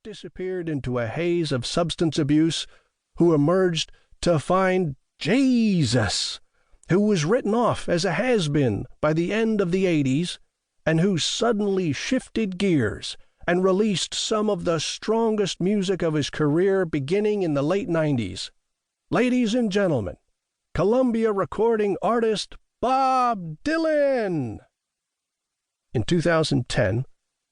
disappeared into a haze of substance abuse, who emerged to find Jesus, who was written off as a has-been by the end of the 80s, and who suddenly shifted gears and released some of the strongest music of his career beginning in the late 90s. Ladies and gentlemen, Columbia recording artist Bob Dylan. In 2010,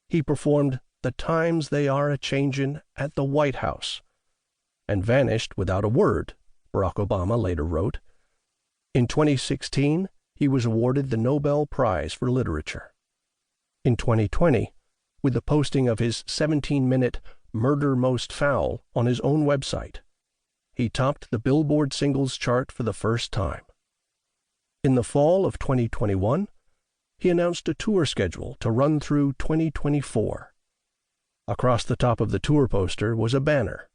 he performed "The Times They Are A-Changin' at the White House," and vanished without a word, Barack Obama later wrote. In 2016, he was awarded the Nobel Prize for Literature. In 2020, with the posting of his 17-minute Murder Most Foul on his own website, he topped the Billboard singles chart for the first time. In the fall of 2021, he announced a tour schedule to run through 2024. Across the top of the tour poster was a banner.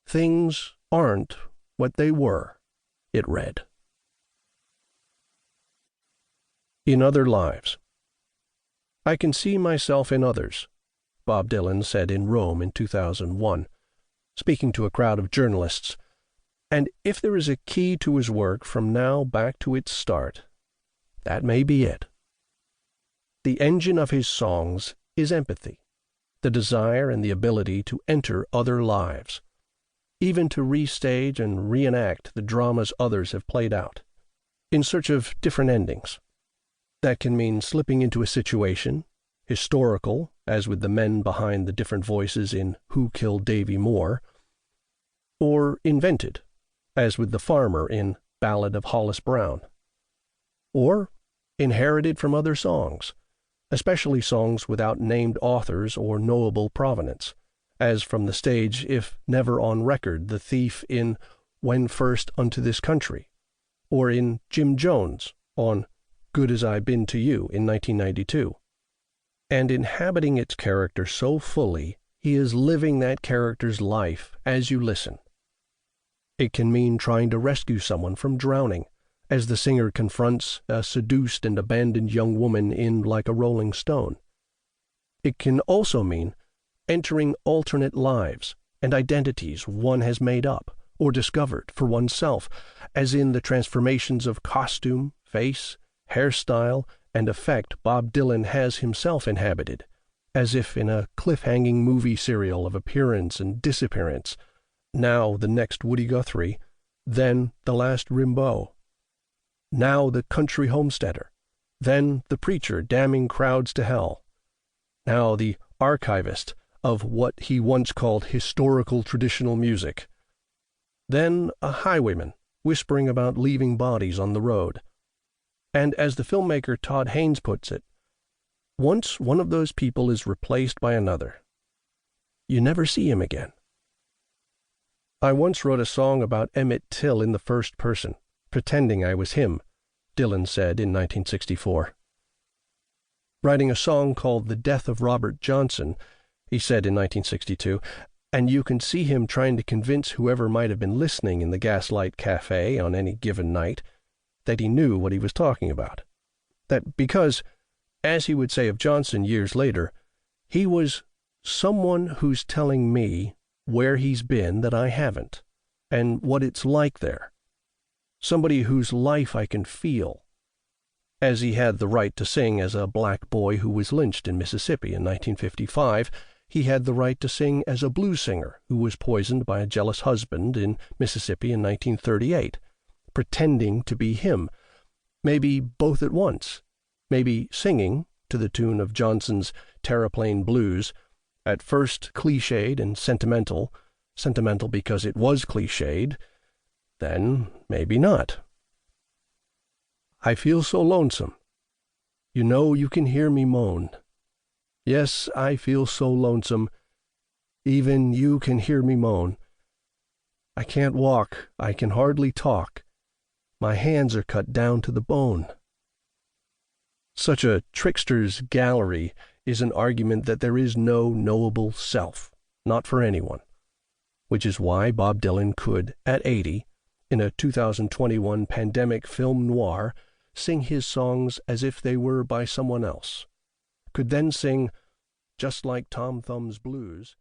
"Things aren't what they were," it read. In Other Lives. "I can see myself in others," Bob Dylan said in Rome in 2001, speaking to a crowd of journalists. And if there is a key to his work from now back to its start, that may be it. The engine of his songs is empathy, the desire and the ability to enter other lives, even to restage and reenact the dramas others have played out, in search of different endings. That can mean slipping into a situation, historical, as with the men behind the different voices in Who Killed Davy Moore, or invented, as with the farmer in Ballad of Hollis Brown, or inherited from other songs, especially songs without named authors or knowable provenance, as from the stage, if never on record, the thief in When First Unto This Country, or in Jim Jones on Good As I Been to You in 1992. And inhabiting its character so fully, he is living that character's life as you listen. It can mean trying to rescue someone from drowning, as the singer confronts a seduced and abandoned young woman in Like a Rolling Stone. It can also mean entering alternate lives and identities one has made up or discovered for oneself, as in the transformations of costume, face, hairstyle, and effect Bob Dylan has himself inhabited, as if in a cliffhanging movie serial of appearance and disappearance, now the next Woody Guthrie, then the last Rimbaud, now the country homesteader, then the preacher damning crowds to hell, now the archivist of what he once called historical traditional music, then a highwayman whispering about leaving bodies on the road. And as the filmmaker Todd Haynes puts it, once one of those people is replaced by another, you never see him again. "I once wrote a song about Emmett Till in the first person, pretending I was him," Dylan said in 1964. Writing a song called The Death of Robert Johnson, he said in 1962, and you can see him trying to convince whoever might have been listening in the Gaslight Cafe on any given night that he knew what he was talking about. That because, as he would say of Johnson years later, he was someone who's telling me where he's been that I haven't, and what it's like there. Somebody whose life I can feel, as he had the right to sing as a black boy who was lynched in Mississippi in 1955, he had the right to sing as a blues singer who was poisoned by a jealous husband in Mississippi in 1938, pretending to be him, maybe both at once, maybe singing, to the tune of Johnson's Terraplane Blues, at first cliched and sentimental because it was cliched, then maybe not. "I feel so lonesome. You know you can hear me moan. Yes, I feel so lonesome. Even you can hear me moan. I can't walk, I can hardly talk. My hands are cut down to the bone." Such a trickster's gallery is an argument that there is no knowable self, not for anyone, which is why Bob Dylan could, at 80, in a 2021 pandemic film noir, sing his songs as if they were by someone else, could then sing, just like Tom Thumb's Blues,